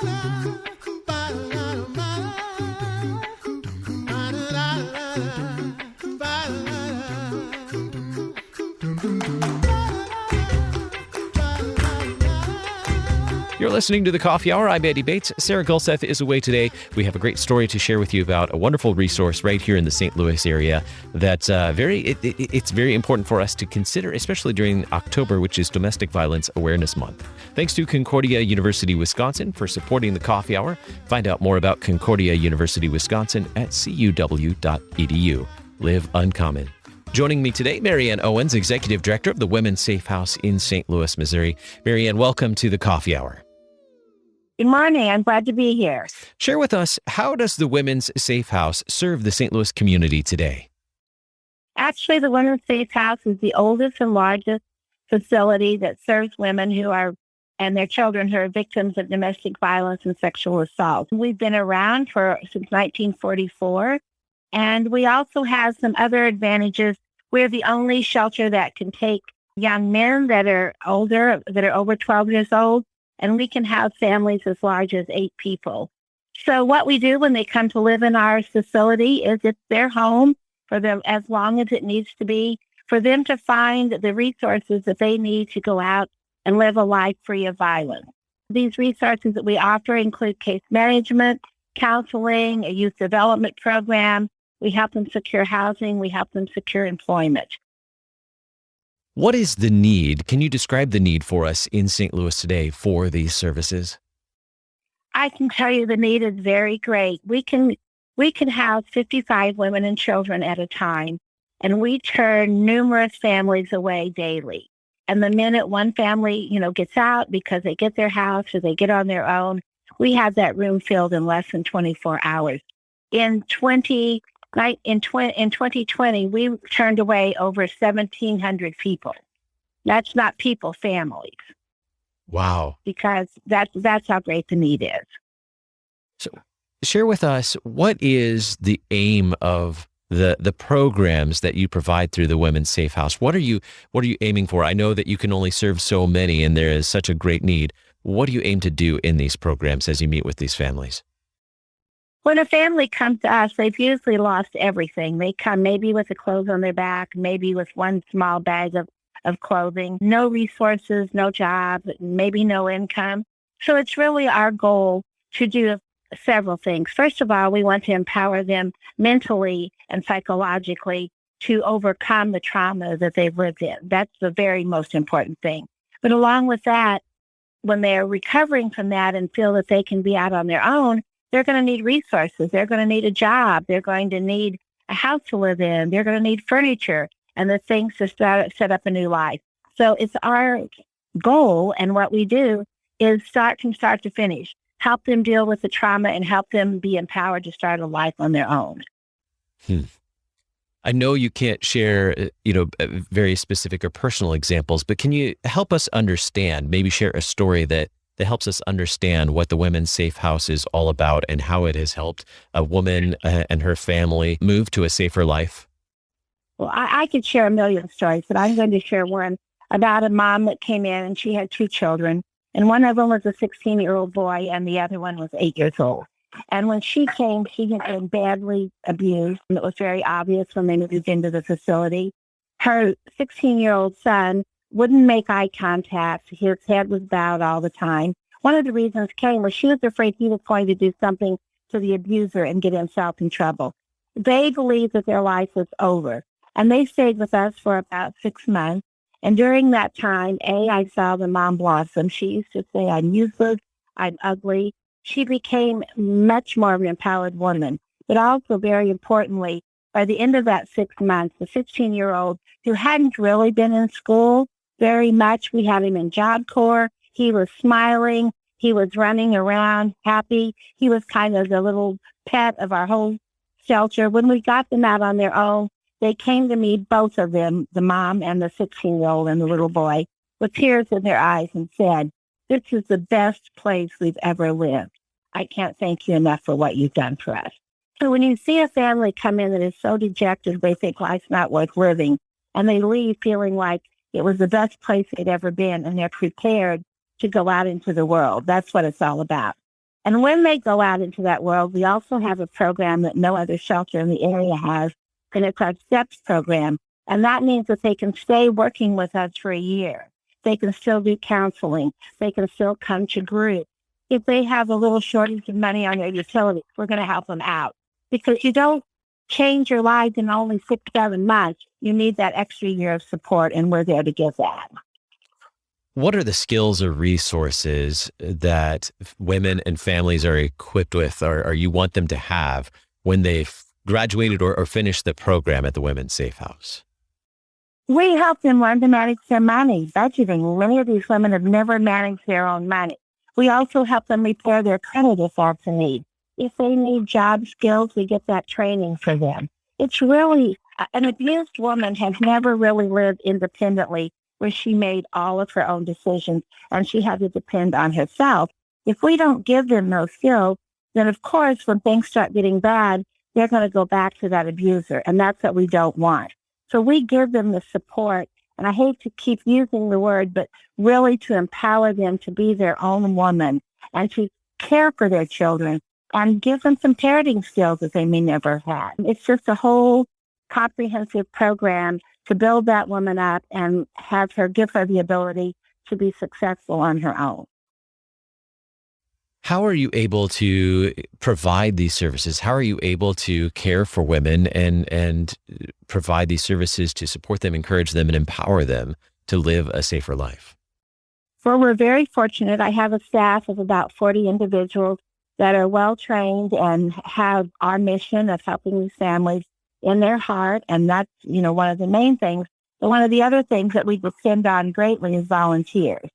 You're listening to The Coffee Hour. I'm Andy Bates. Sarah Gulseth is away today. We have a great story to share with you about a wonderful resource right here in the St. Louis area that's it's very important for us to consider, especially during October, which is Domestic Violence Awareness Month. Thanks to Concordia University, Wisconsin for supporting The Coffee Hour. Find out more about Concordia University, Wisconsin at cuw.edu. Live uncommon. Joining me today, Ann Owens, Executive Director of the Women's Safe House in St. Louis, Missouri. Ann, welcome to The Coffee Hour. Good morning. I'm glad to be here. Share with us, how does the Women's Safe House serve the St. Louis community today? Actually, the Women's Safe House is the oldest and largest facility that serves women and their children who are victims of domestic violence and sexual assault. We've been around since 1944, and we also have some other advantages. We're the only shelter that can take young men that are older, that are over 12 years old, and we can have families as large as 8 people. So what we do when they come to live in our facility is it's their home for them as long as it needs to be, for them to find the resources that they need to go out and live a life free of violence. These resources that we offer include case management, counseling, a youth development program. We help them secure housing. We help them secure employment. What is the need? Can you describe the need for us in St. Louis today for these services? I can tell you the need is very great. We can house 55 women and children at a time, and we turn numerous families away daily. And the minute one family, gets out because they get their house or they get on their own, we have that room filled in less than 24 hours. In 2020, we turned away over 1,700 people. That's not people, families. Wow. Because that's how great the need is. So share with us, what is the aim of the programs that you provide through the Women's Safe House? What are you aiming for? I know that you can only serve so many and there is such a great need. What do you aim to do in these programs as you meet with these families? When a family comes to us, they've usually lost everything. They come maybe with the clothes on their back, maybe with one small bag of clothing, no resources, no job, maybe no income. So it's really our goal to do several things. First of all, we want to empower them mentally and psychologically to overcome the trauma that they've lived in. That's the very most important thing. But along with that, when they're recovering from that and feel that they can be out on their own, they're going to need resources. They're going to need a job. They're going to need a house to live in. They're going to need furniture and the things to set up a new life. So it's our goal, and what we do is from start to finish, help them deal with the trauma and help them be empowered to start a life on their own. I know you can't share, very specific or personal examples, but can you help us understand, maybe share a story that helps us understand what the Women's Safe House is all about and how it has helped a woman and her family move to a safer life? Well, I could share a million stories, but I'm going to share one about a mom that came in and she had 2 children. And one of them was a 16-year-old boy and the other one was 8 years old. And when she came, she had been badly abused. And it was very obvious when they moved into the facility. Her 16-year-old son wouldn't make eye contact. His head was bowed all the time. One of the reasons came was she was afraid he was going to do something to the abuser and get himself in trouble. They believed that their life was over. And they stayed with us for about 6 months. And during that time, I saw the mom blossom. She used to say, I'm useless, I'm ugly. She became much more of an empowered woman. But also, very importantly, by the end of that 6 months, the 16-year-old who hadn't really been in school very much, we had him in Job Corps. He was smiling. He was running around happy. He was kind of the little pet of our whole shelter. When we got them out on their own, they came to me, both of them, the mom and the 16-year-old and the little boy, with tears in their eyes and said, this is the best place we've ever lived. I can't thank you enough for what you've done for us. So when you see a family come in that is so dejected, they think life's not worth living, and they leave feeling like it was the best place they'd ever been, and they're prepared to go out into the world. That's what it's all about. And when they go out into that world, we also have a program that no other shelter in the area has, and it's our STEPS program. And that means that they can stay working with us for a year. They can still do counseling. They can still come to group. If they have a little shortage of money on their utilities, we're going to help them out. Because you don't change your life in only 6, 7 months. You need that extra year of support, and we're there to give that. What are the skills or resources that women and families are equipped with, or you want them to have when they've graduated or finished the program at the Women's Safe House? We help them learn to manage their money, budgeting. Many of these women have never managed their own money. We also help them repair their credit if that's a need. If they need job skills, we get that training for them. It's really, an abused woman has never really lived independently where she made all of her own decisions and she had to depend on herself. If we don't give them those skills, then of course, when things start getting bad, they're going to go back to that abuser. And that's what we don't want. So we give them the support. And I hate to keep using the word, but really to empower them to be their own woman and to care for their children and give them some parenting skills that they may never have. It's just a whole comprehensive program to build that woman up and give her the ability to be successful on her own. How are you able to provide these services? How are you able to care for women and provide these services to support them, encourage them, and empower them to live a safer life? Well, we're very fortunate. I have a staff of about 40 individuals that are well trained and have our mission of helping these families in their heart. And that's, one of the main things. But one of the other things that we depend on greatly is volunteers.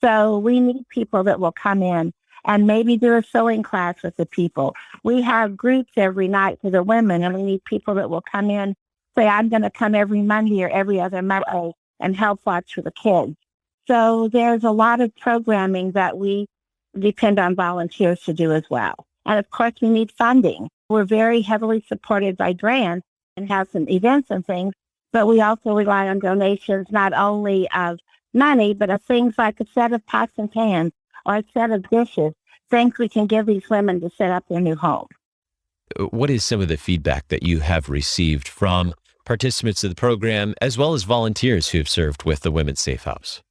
So we need people that will come in and maybe do a sewing class with the people. We have groups every night for the women, and we need people that will come in, say, I'm going to come every Monday or every other Monday and help watch for the kids. So there's a lot of programming that we depend on volunteers to do as well. And of course, we need funding. We're very heavily supported by grants and have some events and things, but we also rely on donations, not only of money, but of things like a set of pots and pans or a set of dishes, things we can give these women to set up their new home. What is some of the feedback that you have received from participants of the program, as well as volunteers who have served with the Women's Safe House?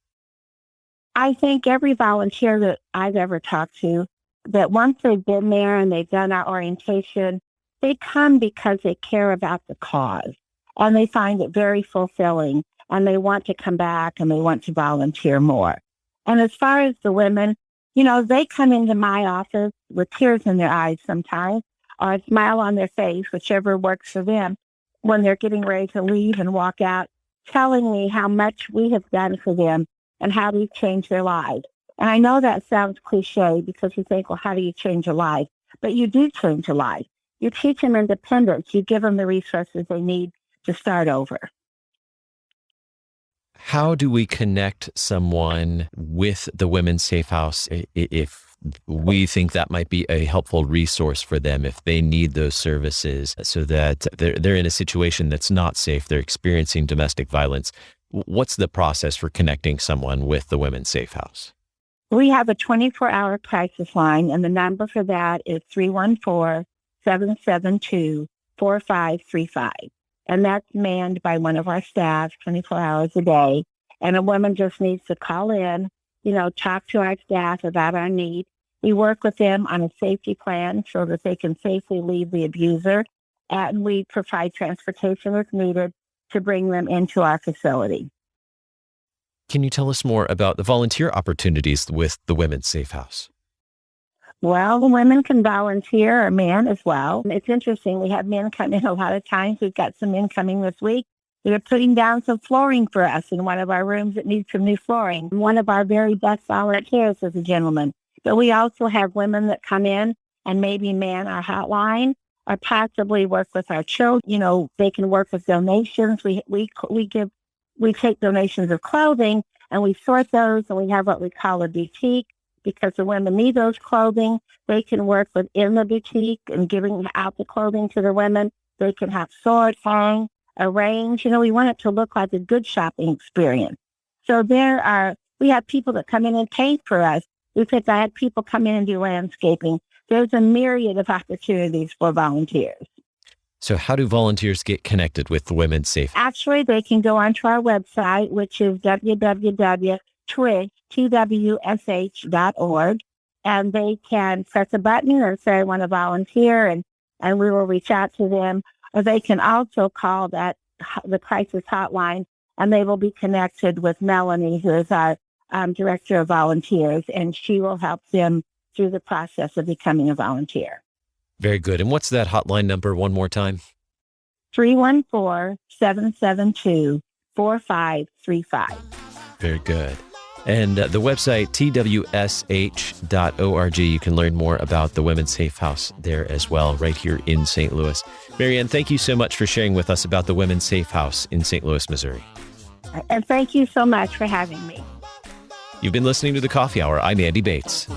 I think every volunteer that I've ever talked to, that once they've been there and they've done our orientation, they come because they care about the cause and they find it very fulfilling and they want to come back and they want to volunteer more. And as far as the women, they come into my office with tears in their eyes sometimes or a smile on their face, whichever works for them, when they're getting ready to leave and walk out, telling me how much we have done for them and how we've changed their lives. And I know that sounds cliche because you think, well, how do you change a life? But you do change a life. You teach them independence. You give them the resources they need to start over. How do we connect someone with the Women's Safe House if we think that might be a helpful resource for them if they need those services so that they're in a situation that's not safe, they're experiencing domestic violence? What's the process for connecting someone with the Women's Safe House? We have a 24-hour crisis line, and the number for that is 314-772-4535. And that's manned by one of our staff 24 hours a day. And a woman just needs to call in, talk to our staff about our need. We work with them on a safety plan so that they can safely leave the abuser. And we provide transportation if needed to bring them into our facility. Can you tell us more about the volunteer opportunities with the Women's Safe House? Well, the women can volunteer, or men as well. It's interesting. We have men come in a lot of times. We've got some men coming this week. They're putting down some flooring for us in one of our rooms that needs some new flooring. One of our very best volunteers is a gentleman. But we also have women that come in and maybe man our hotline or possibly work with our children. They can work with donations. We take donations of clothing and we sort those, and we have what we call a boutique. Because the women need those clothing, they can work within the boutique and giving out the clothing to the women. They can have sort, hang, arrange. We want it to look like a good shopping experience. So we have people that come in and paint for us. because I had people come in and do landscaping. There's a myriad of opportunities for volunteers. So how do volunteers get connected with the Women's Safe? Actually, they can go onto our website, which is www.twsh.org, and they can press a button and say, I want to volunteer, and we will reach out to them. Or they can also call the crisis hotline, and they will be connected with Melanie, who is our director of volunteers, and she will help them through the process of becoming a volunteer. Very good. And what's that hotline number one more time? 314-772-4535. Very good. And the website, twsh.org, you can learn more about the Women's Safe House there as well, right here in St. Louis. Marianne, thank you so much for sharing with us about the Women's Safe House in St. Louis, Missouri. And thank you so much for having me. You've been listening to The Coffee Hour. I'm Andy Bates.